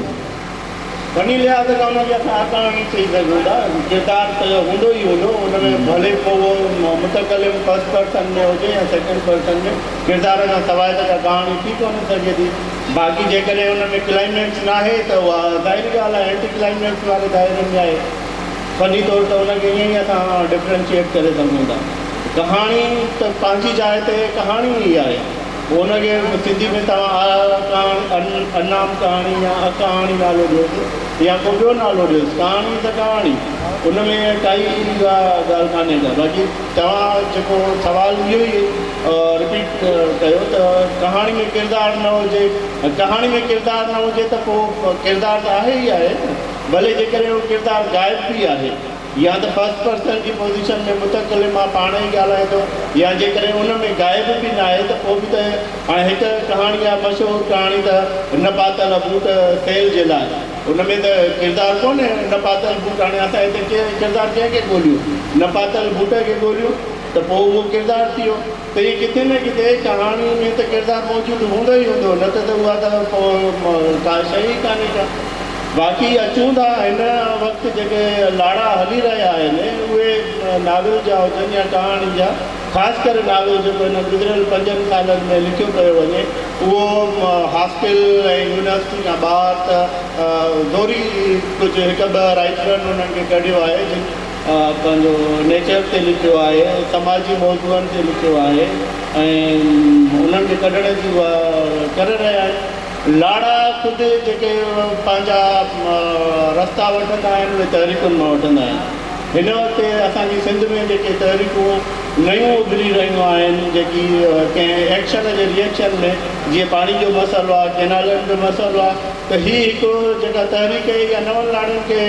फनी लिहाज़ खां हुनखे असां आसानी चई सघूं था। किरदारु त हूंदो ई हूंदो, हुन में भले पोइ उहो मुतकलिम फर्स्ट पर्सन में हुजे या सेकेंड पर्सन में, किरदार खां सवाइ त कहाणी थी कोन सघे थी। बाक़ी जेकॾहिं हुन में क्लाइमेक्स न आहे त उहा ज़ाहिरी ॻाल्हि आहे, एंटी क्लाइमेक्स वारे दायरे में आहे। फनी तौर ते हुनखे ईअं ई असां डिफ्रेंशिएट करे सघूं था। कहाणी त पंहिंजी जाइ ते कहाणी ई आहे, हुनखे सिंधी में तव्हां अनाम कहाणी या अकहाणी नालो ॾियोसि या को ॿियो नालो ॾियोसि, कहाणी त कहाणी, हुन में काई ॻाल्हि कान्हे का। बाक़ी तव्हां जेको सुवालु इहो ई रिपीट कयो त कहाणी में किरदारु न हुजे, कहाणी में किरदारु न हुजे त पोइ किरदारु त आहे ई आहे, भले जेकॾहिं उहो किरदारु गाइब बि आहे या त फर्स्ट पर्सन जी पोज़ीशन में मुतकलिम मां पाण ई ॻाल्हाए थो, या जेकॾहिं हुन में गाइब बि न आहे त पोइ बि त हाणे हिकु कहाणी आहे, मशहूरु कहाणी त न पातल बूट सेल जे लाइ, हुन में त किरदारु कोन्हे न पातल बूट। हाणे असां हिते किरदारु कंहिंखे ॻोल्हियूं, न पातल बूट खे ॻोल्हियूं त पोइ उहो किरदारु थी वियो। त इहे किथे न किथे कहाणी में त किरदारु मौजूदु हूंदो ई हूंदो, न त उहा त पोइ का शइ ई कान्हे का। बाक़ी अचूं था हिन वक़्तु जेके लाड़ा हली रहिया आहिनि उहे नाविल जा हुजनि या कहाणी जा, ख़ासि करे नाविल जेको हिन गुज़िरियल 5 सालनि में लिखियो पियो वञे, उहो हॉस्टल ऐं यूनिवर्सिटी खां ॿाहिरि त ज़ोरी कुझु हिकु ॿ राइटरनि उन्हनि खे कढियो आहे, जिन पंहिंजो नेचर ते लिखियो आहे, समाजी मौज़ूअनि ते लिखियो आहे ऐं उन्हनि खे कढण जी उहा करे रहिया आहिनि। लाड़ा ख़ुदि जेके पंहिंजा रस्ता वठंदा आहिनि उहे तहरीकुनि मां वठंदा आहिनि। हिन वक़्तु असांजी सिंध में जेके तहरीकूं नयूं उभरी रहियूं आहिनि, जेकी कंहिं एक्शन जे रिएक्शन में, जीअं पाणी जो मसइलो आहे, केनालनि जो मसइलो आहे, त हीअ हिकु जेका तहरीक या नवनि लाड़नि खे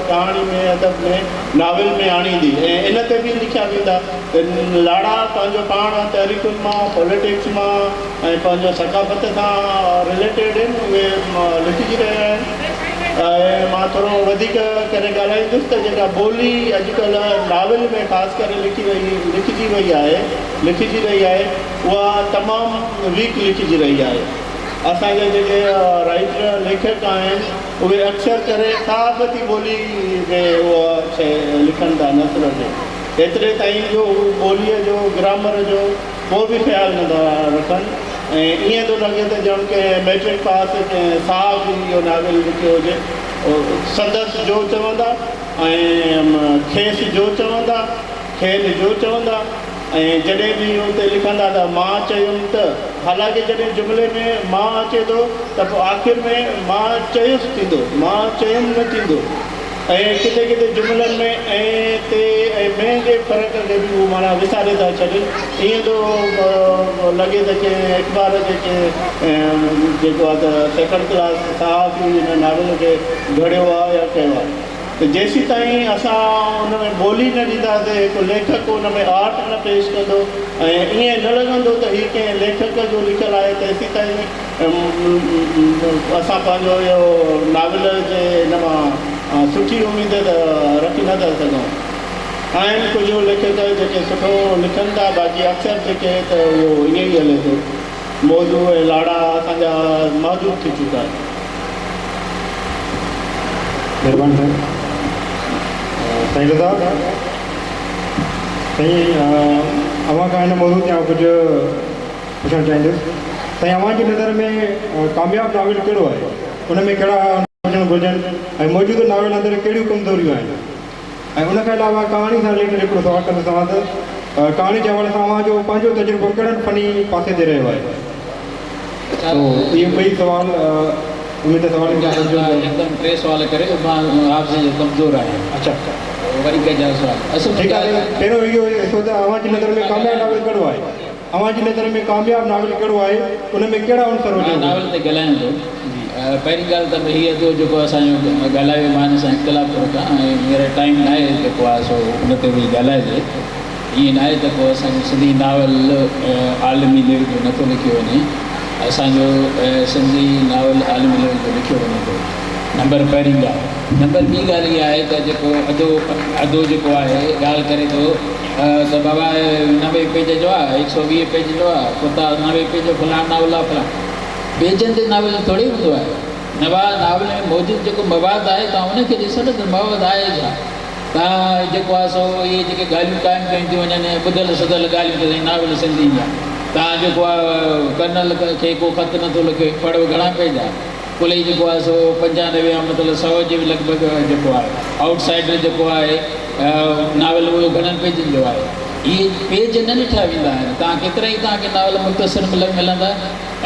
कहाणी में, अदब में, नाविल में आणींदी ऐं इन ते बि लिखिया वेंदा। लाड़ा पंहिंजो पाण तहरीकुनि मां, पॉलिटिक्स मां ऐं पंहिंजो सकाफ़त सां रिलेटेड आहिनि, उहे लिखिजी रहिया आहिनि। ऐं मां थोरो वधीक करे ॻाल्हाईंदुसि त जेका ॿोली अॼुकल्ह नाविल में ख़ासि करे लिखिजी रही आहे उहा तमामु वीक लिखिजी रही आहे। असांजा जेके राइटर लेखक आहिनि उहे अक्सर करे सहाफ़ती ॿोली में उहा शइ लिखनि था, नसर जो एतिरे ताईं जो ॿोलीअ जो ग्रामर जो को बि ख़्यालु नथा रखनि। ऐं ईअं थो लॻे त ॼण के मैट्रिक पास कंहिं साहब इहो नाविल लिखियो हुजे, संदसि जो चवंदा ऐं खेसि जो चवंदा, खेल जो चवंदा ऐं जॾहिं बि उते लिखंदा त मां चयुमि त, हालांकि जॾहिं जुमिले में मां अचे थो त पोइ आख़िर में मां चयुसि थींदो, मां चयुमि न थींदो। ऐं किथे किथे जुमिलनि में ऐं ते ऐं में जे फ़र्क़ खे बि उहो माना विसारे था छॾनि। ईअं थो लॻे त कंहिं अख़बार जेको आहे त सेकेंड क्लास सहाफ़ी हिन नाविल खे घड़ियो आहे या कयो आहे। त जेसीं ताईं असां हुन में ॿोली न ॾींदासीं, हिकु लेखक हुन में आर्ट न पेश कंदो ऐं ईअं न लॻंदो त हीअ कंहिं लेखक जो लिखियलु आहे, तेसीं ताईं असां पंहिंजो इहो नाविल जे हिन मां सुठी उमेद त रखी नथा सघूं। आहिनि कुझु लेखक जेके सुठो लिखनि था, बाक़ी अक्सर जेके त उहो ईअं ई हले थो, मौज़ू ऐं लाड़ा असांजा मौजूदु थी चुका आहिनि। महिरबानी साईं। साईं रज़ा साईं, अव्हां खां हिन मौज़ू ते कुझु पुछणु चाहींदुसि। साईं, अव्हांजी नज़र में कामयाबु नाविल कहिड़ो आहे, उन में कहिड़ा हुजणु घुरिजनि ऐं मौजूदु नाविल अंदरि कहिड़ियूं कमज़ोरियूं आहिनि? ऐं उनखां अलावा कहाणी सां रिलेटेड हिकिड़ो सवालु कंदो तव्हां त कहाणी जे हवाले सां अव्हांजो पंहिंजो तजुर्बो कहिड़नि फनी पासे ते रहियो आहे? इहे ॿई सवाल उमेद सवाल एकदम 3 सवाल करे मां आपसे कमज़ोर आहियां। अच्छा, वरी कहिड़ा सवाल? ठीकु आहे। पहिरियों इहो ॾिसो त अव्हांजी नज़र में कामयाबु नाविल कहिड़ो आहे? अव्हांजी नज़र में कामयाबु नाविल कहिड़ो आहे, उन में कहिड़ा अंसर हुजनि? नाविल ते ॻाल्हायां थो। पहिरीं ॻाल्हि त हीअ थियो जेको असांजो ॻाल्हायो मां हिन सां इख़्तिलाफ़ु रखां ऐं हींअर टाइम न आहे जेको आहे सो हुन ते बि ॻाल्हाइजे। ईअं न आहे त पोइ असांजो सिंधी नावल आलमी लेवल जो नथो लिखियो वञे, असांजो सिंधी नावल आलमी लेवल जो लिखियो वञे थो। नंबर पहिरीं ॻाल्हि। नंबर ॿी ॻाल्हि इहा आहे त जेको अदो जेको आहे ॻाल्हि करे थो त बाबा 90 पेज जो आहे, 120 पेज जो आहे, पोइ त 90 पेज फलाण नावल आहे, फलाण पेजनि ते नावल थोरी हूंदो आहे। नवा नावल में मौजूदु जेको मवाद आहे तव्हां उनखे ॾिसो त मवाद आहे छा तव्हां जेको आहे सो इहे जेके ॻाल्हियूं क़ाइमु कयूं थियूं वञनि ॿुधल सुधल ॻाल्हियूं त नावल सिंधी जा तव्हां जेको आहे कर्नल खे को ख़त नथो लिखे पढ़ो घणा पेज आहे कुल ई जेको आहे सो 95 मतिलबु 100 जे लॻभॻि जेको आहे आउटसाइडर जेको आहे नावल उहो घणनि पेजनि जो आहे इहे पेज न ॾिठा वेंदा आहिनि तव्हां केतिरा ई तव्हांखे नावल मुख़्तसिर मिलंदा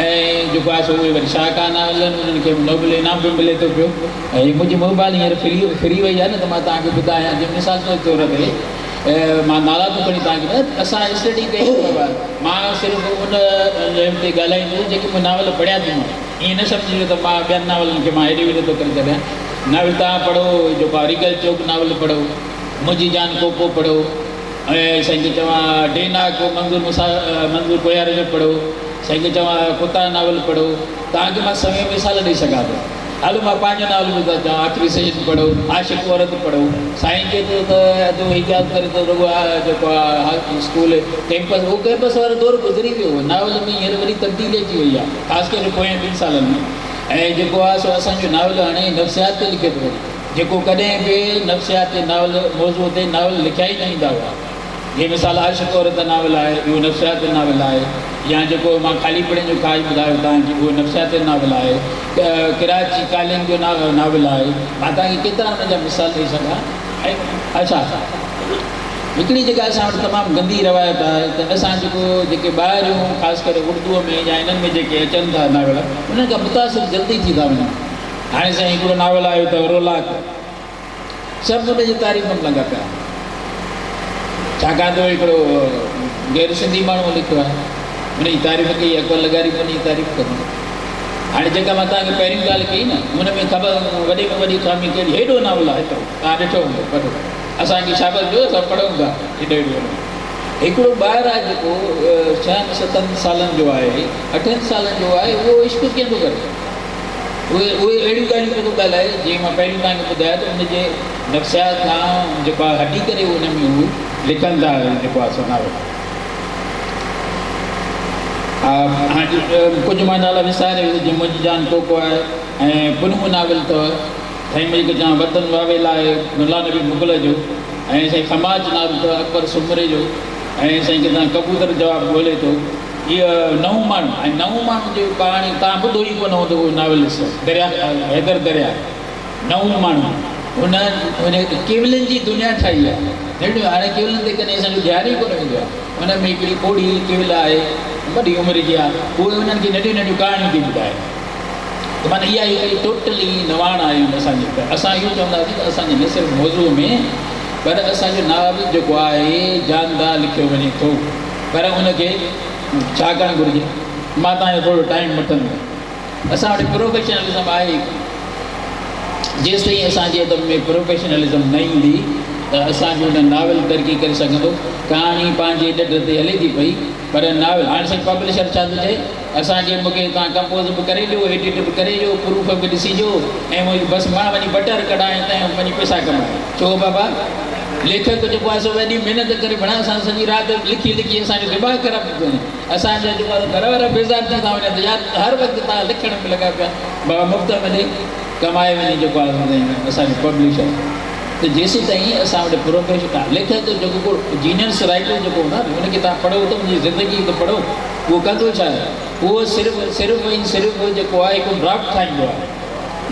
ऐं जेको आहे सो उहे वरी शाहकार नावल आहिनि उन्हनि खे नोबल इनाम बि मिले थो पियो ऐं मुंहिंजी मोबाइल हींअर फ्री वई आहे न त मां तव्हांखे ॿुधायां जीअं मिसाल जे तौर ते मां नाला थो खणी तव्हांखे असां स्टडी कई मां सिर्फ़ु उन ते ॻाल्हाईंदुसि जेके मां नावल पढ़िया थी ईअं न सम्झिजो त मां ॿियनि नावलनि खे मां हेॾे होॾे थो करे छॾियां नावल तव्हां पढ़ो जेको आहे रिगल चौक नावल पढ़ो मुंहिंजी जान कोको पढ़ो ऐं साईं चवां डेनाक मंज़ूर कोयार जो पढ़ो साईं चवां कुता नावल पढ़ो तव्हांखे मां समय मिसाल ॾेई सघां थो हलो मां पंहिंजो नावल बि था चवां आख़िरी सैयद पढ़ो आशिक़ औरत पढ़ो साईं चए थो त अधु हिजाब करे थो रुॻो आहे जेको आहे स्कूल कैंपस उहो कैंपस वारो दौरु गुज़री वियो नावल में हींअर वरी तब्दीली अची वई आहे ख़ासि करे पोयनि 2 सालनि में ऐं जेको आहे सो असांजो नावल हाणे नफ़्सियात ते लिखे थो वञे जेको कॾहिं बि नफ़्सियात ते नावल मौज़ूअ ते नावल लिखिया ई न ईंदा हुआ जीअं मिसाल आशिक़ औरत नावल आहे इहो नफ़्सियात नावल आहे या जेको मां ख़ाली पढ़े जो ख़्वाहिश ॿुधायो तव्हांखे उहो नफ़्सियात नावल आहे कराची कालीन जो नावल आहे मां तव्हांखे केतिरा हुन जा मिसाल ॾेई सघां ऐं अच्छा हिकिड़ी जेका असां वटि तमामु गंदी रवायत आहे त असां जेके ॿाहिरियूं ख़ासि करे उर्दूअ में या इन्हनि में जेके अचनि था नावल उन्हनि खां मुतासिर जल्दी थी था वञनि हाणे साईं हिकिड़ो नावल आयो अथव रोलाक सभु हुनजी तारीफ़ में लॻा पिया छाकाणि त हिकिड़ो गैर सिंधी माण्हू लिखियो आहे हुनजी तारीफ़ कई अकल लॻारी हुनजी तारीफ़ कंदी हाणे जेका मां तव्हांखे पहिरीं ॻाल्हि कई न हुन में ख़बर वॾे में वॾी खामी कहिड़ी हेॾो नावल आहे हेतिरो तव्हां ॾिठो हूंदो पढ़ो असांखे शाबत ॾियो असां पढ़ूं था हेॾो हिकिड़ो ॿाहिरि आहे जेको 6-7 सालनि जो आहे 8 सालनि जो आहे उहो इश्क कीअं थो करे उहे अहिड़ियूं ॻाल्हियूं पियो थो ॻाल्हाए जीअं मां पहिरीं तव्हांखे ॿुधायो त हुनजे नफ़्सियात खां जेको आहे हटी करे हुन में हू लिखनि था जेको आहे सो नावल कुझु मां नाला विसारे जीअं मुंहिंजी जान कोको आहे ऐं पुनमू नावल अथव साईं मुंहिंजी चवां वतन वावेल आहे मुला नबी मुग़ल जो ऐं साईं समाज नावल अथव अकबर सुमरे जो ऐं साईं किथां कबूतर जवाबु ॻोल्हे थो इहो नओं माण्हू ऐं नओं माण्हू जी कहाणी तव्हां ॿुधो ई कोन हूंदो उहो नावल ॾिसो दरिया हैदर दरिया नओं माण्हू हुन केवलनि जी दुनिया ठाही आहे हेॾो हाणे केवलनि ते कॾहिं असांजो ध्यानु ई कोन वेंदो आहे हुन में हिकिड़ी कोड़ी केवल आहे वॾी उमिरि जी आहे उहे हुननि खे नंढियूं नंढियूं कहाणियूं थी ॿुधाए त माना इहा हिकिड़ी टोटली नवाण आहे असांजे असां इहो चवंदासीं त असांजे न सिर्फ़ु मौज़ूअ में पर असांजो नावल जेको आहे जानदार लिखियो वञे थो पर उनखे छा करणु घुरिजे मां तव्हांजो थोरो टाइम वठंदुमि असां वटि प्रोफेशनलिज़म आहे जेसिताईं असांजे अदब में प्रोफेशनलिज़म न ईंदी त असांजो हुन नावल तरक़ी करे सघंदो कहाणी पंहिंजे ॾढ ते हले थी पई पर नावल हाणे साईं पब्लिशर छा थो चए असांखे मूंखे तव्हां कंपोज़ बि करे ॾियो एडिट बि करे ॾियो प्रूफ बि ॾिसिजो ऐं बसि मां वञी बटर कढायां त वञी पैसा कमाए छो बाबा लेखक जेको आहे सो वॾी महिनत करे बणा असां सॼी राति लिखी लिखी असांजो दिमाग़ ख़राबु थी वञे असांजा जेको आहे घर वारा बेज़ार थी था वञनि त यार हर वक़्तु तव्हां लिखण में लॻा पिया बाबा मुफ़्त में ॾे कमाए वञे जेको आहे असांजो पब्लिशर त जेसीं ताईं असां वटि प्रोफेशन आहे लेखक जेको जीनियस राइटर जेको हूंदो आहे हुनखे तव्हां पढ़ो त मुंहिंजी ज़िंदगी त पढ़ो उहो कंदो छा आहे उहो सिर्फ़ु जेको आहे हिकिड़ो ड्राफ्ट ठाहींदो आहे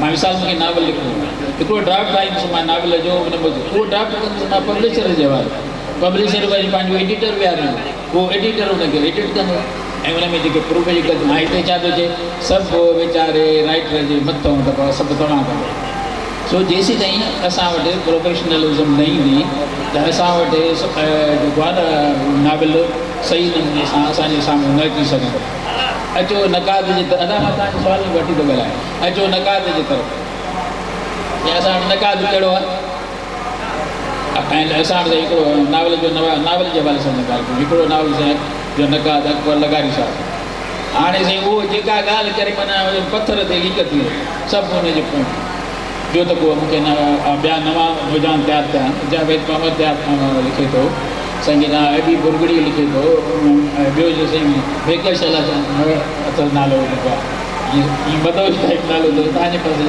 मां मिसाल मूंखे नावल लिखिणो आहे हिकिड़ो ड्राफ्ट ठाहींदुसि मां नावल जो हुन उहो ड्राफ्ट कंदुसि मां पब्लिशर जे हवाले पब्लिशर वरी पंहिंजो एडिटर विहारींदो उहो एडिटर हुनखे एडिट कंदो ऐं हुन में जेके प्रूफ जी ॻाल्हि मां हिते छा थो चए सभु वीचारे राइटर जे मथां त सभु तव्हां कंदो सो जेसीं ताईं असां वटि प्रोफेशनलिज़म न ईंदी त असां वटि जेको आहे न नावल सही नमूने सां असांजे साम्हूं न अची सघंदो अचो नकाद जे तरफ़ अदा मां तव्हांखे सुवाल वठी थो ॻाल्हायां अचो नकाद जे तरफ़ या असां वटि नकाद कहिड़ो आहे ऐं असां वटि हिकिड़ो नावल जो नावल जे हवाले सां ॻाल्हि कयूं हिकिड़ो नावल जो नकाद अकबर लगारी साहिबु हाणे साईं उहो जेका ॻाल्हि करे माना पथर ते लीक थी वई सभु हुनजे पोइ ॿियो त पोइ मूंखे ॿिया नवां रुझान तयारु थिया जावेद अहमद तयारु लिखे थो साईं अबी बुरगड़ी लिखे थो ॿियो जो साईं बेकर शला अथसि नालो जेको आहे ये बदोश टाइप नालो तो तव्हांजे पासे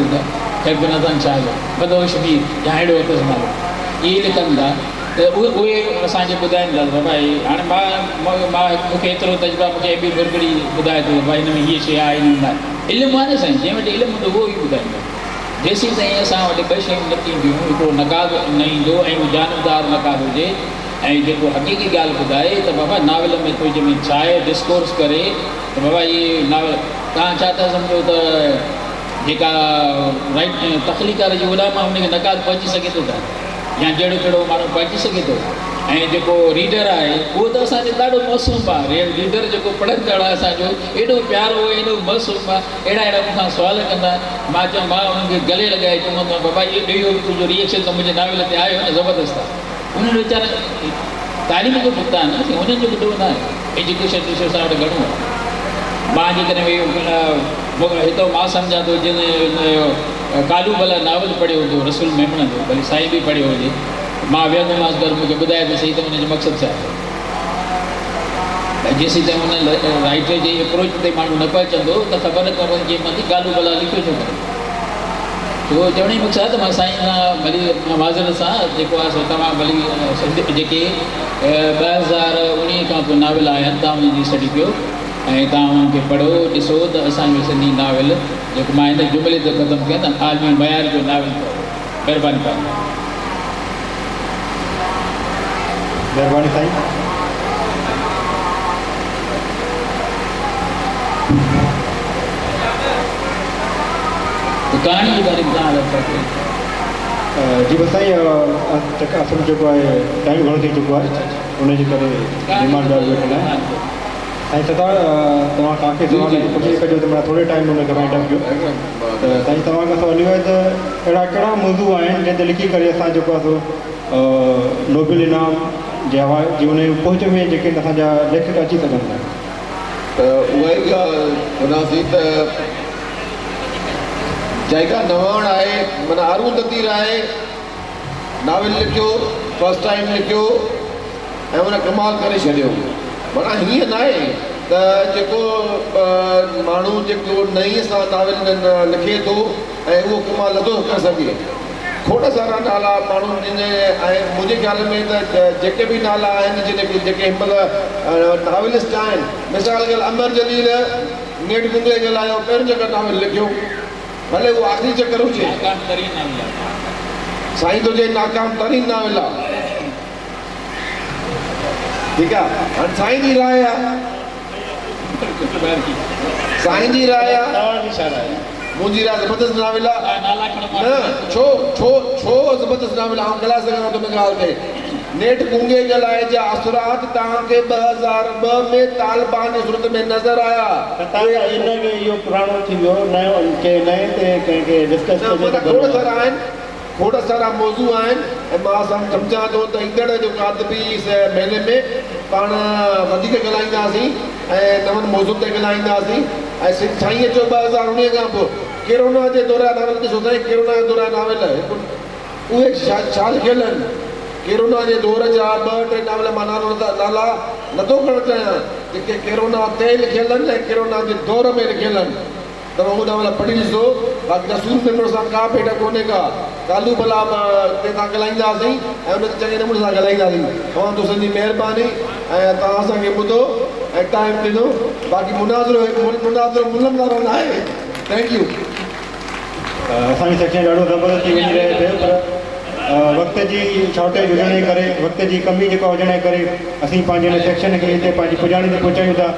टाइप न अथनि छा बदोश बि या अहिड़ो अथसि नालो इहे लिखनि था त उहे असांखे ॿुधाइनि था भाई हाणे मां मूंखे एतिरो तजुर्बा मूंखे एबी बुरबड़ी ॿुधाए थो भाई हिन में हीअ शइ आहे हिन में आहे इल्मु आहे न साईं जंहिं वटि इल्मु हूंदो उहो ई ॿुधाईंदो जेसीं ताईं असां वटि ॿ शयूं न थींदियूं हिकिड़ो नक़ाद न ईंदो ऐं उहो जानबदार नक़ाद हुजे ऐं जेको हक़ीक़ी ॻाल्हि ॿुधाए त बाबा नावल में तुंहिंजे में छा आहे डिस्कोर्स करे त बाबा इहे नावल तव्हां छा था सम्झो त जेका राइट तख़लीकार जी उॾाम आहे उनखे नक़ाद पहुची सघे थो त या जहिड़ो कहिड़ो माण्हू पहुची सघे थो ऐं जेको रीडर आहे उहो त असांजो ॾाढो मासूम आहे रीडर जेको पढ़ंदड़ आहे असांजो एॾो प्यारो एॾो मासूम आहे अहिड़ा मूंखां सुवाल कंदा मां चवां मां उन्हनि खे गले लॻाए चवंदो बाबा इहो तुंहिंजो रिएक्शन त मुंहिंजे नावेल ते आयो न ज़बरदस्त आहे उन्हनि वीचारा तालीम जो पुठिता आहे न उन्हनि जो ॿुधो न आहे एजुकेशन विषय असां वटि घणो आहे मां जेकॾहिं हितो मां सम्झां थो जिन कालू भला नावल पढ़ियो हूंदो रसूल मेमण जो भली साईं बि पढ़ियो हुजे मां विहंदोमांसि घर मूंखे ॿुधाए त सही त हुनजो मक़सदु छा आहे जेसीं ताईं हुन राइटर जे अप्रोच ते माण्हू न पहुचंदो त ख़बर न पवंदी मथी कालू भला लिखियो छो करे तो चवण जो मक़सदु आहे त मां साईं सां भली माज़रत सां जेको आहे सो तव्हां भली सिंध जेके 2019 खां पोइ नाविल आया आहिनि तव्हां उन्हनि जी स्टडी कयो ऐं तव्हां उन्हनि खे पढ़ो ॾिसो त असांजो सिंधी नाविल जेको मां हिन जुमिले ते ख़तमु कयां त आलमी मयार जो नाविल अथव महिरबानी तव्हां महिरबानी साईं त कहाणी जे बारे में तव्हां अलॻि था कयो जी बसि साईं असुल जेको आहे टाइम घणो थी चुको आहे उनजे करे डिमांड वेठल आहे साईं सतार तव्हांखे सवाल पुछी कजो त मां थोरे टाइम में हुनखे वाइंड अप कयो त साईं तव्हां खां सवाल इहो आहे त अहिड़ा कहिड़ा मौज़ू आहिनि जंहिं ते लिखी करे असां जेको आहे सो नोबेल इनाम जे आवाज़ जी उन पहुच में जेके असांजा लेखक अची सघनि था त उहा ई ॻाल्हि त जेका नवाण आहे माना अरुंधती राय नाविल लिखियो फस्ट टाइम लिखियो ऐं हुन कमाल करे छॾियो माना हीअं न आहे त जेको माण्हू जेको नई सां नाविल लिखे थो ऐं उहो कमाल नथो करे सघे खोड़ सारा नाला माण्हू जिन ऐं मुंहिंजे ख़्याल में त जेके बि नाला आहिनि जेके हिन महिल नाविलिस्ट आहिनि मिसाल ॻाल्हि अमर जलील नेट गुंगे जे लाइ पहिरियों जगह नाविल लिखियो भले उहो आख़िरी चकर हुजे साईं तो जे नाकाम तरीन नाविल आहे ठीकु आहे हाणे साईं जी राय आहे साईं जी राय आहे मुंहिंजी राय ज़बरदस्त नाविल आहे न छो ज़बरदस्त नाविल आहे ॻाल्हाए सघां थो हुन ॻाल्हि ते नेट गुंगे जे लाइ जा असुरात तव्हांखे 2002 में तालिबान जी सूरत में नज़र आया इनखे इहो पुराणो थी वियो नयो कंहिं नए ते कंहिंखे डिस्कस खोड़ सारा आहिनि खोड़ सारा मौज़ू आहिनि ऐं मां सम्झां थो त ईंदड़ जो कादबी महीने में पाण वधीक ॻाल्हाईंदासीं ऐं नवनि मौज़ू ते ॻाल्हाईंदासीं ऐं साईं जो 2019 खां पोइ कोरोना जे दौरान नाविल ॾिसो साईं कोरोना जे दौरान नाविल उहे छा लिखियल आहिनि कोरोना जे दौर जा 2-3 नाविल मां नाला नथो खणणु चाहियां जेके कोरोना ते लिखियल आहिनि ऐं कोरोना जे दौर में लिखियल आहिनि तव्हां उहो नाविल पढ़ी ॾिसो बाक़ी रसूल मेमण सां का भेट कोन्हे का कालू भला ते तव्हां ॻाल्हाईंदासीं ऐं उन ते चङे नमूने सां ॻाल्हाईंदासीं तव्हां दोस्तनि जी महिरबानी ऐं तव्हां असांखे ॿुधो ऐं टाइम ॾिनो बाक़ी मुनाज़रो मुल्हनि वारो न आहे थैंक यू असांजी सेक्शन ॾाढो ज़बरदस्त थी वञी रहे पियो पर वक़्त जी शॉर्टेज हुजण जे करे वक़्त जी कमी जेका हुजण जे करे असीं पंहिंजे हिन सेक्शन खे हिते पंहिंजी पुॼाणी ते पहुचायूं था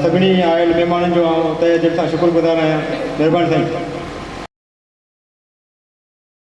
सभिनी आयल महिमाननि जो तहे दिलि सां शुक्रगुज़ार आहियां महिरबानी साईं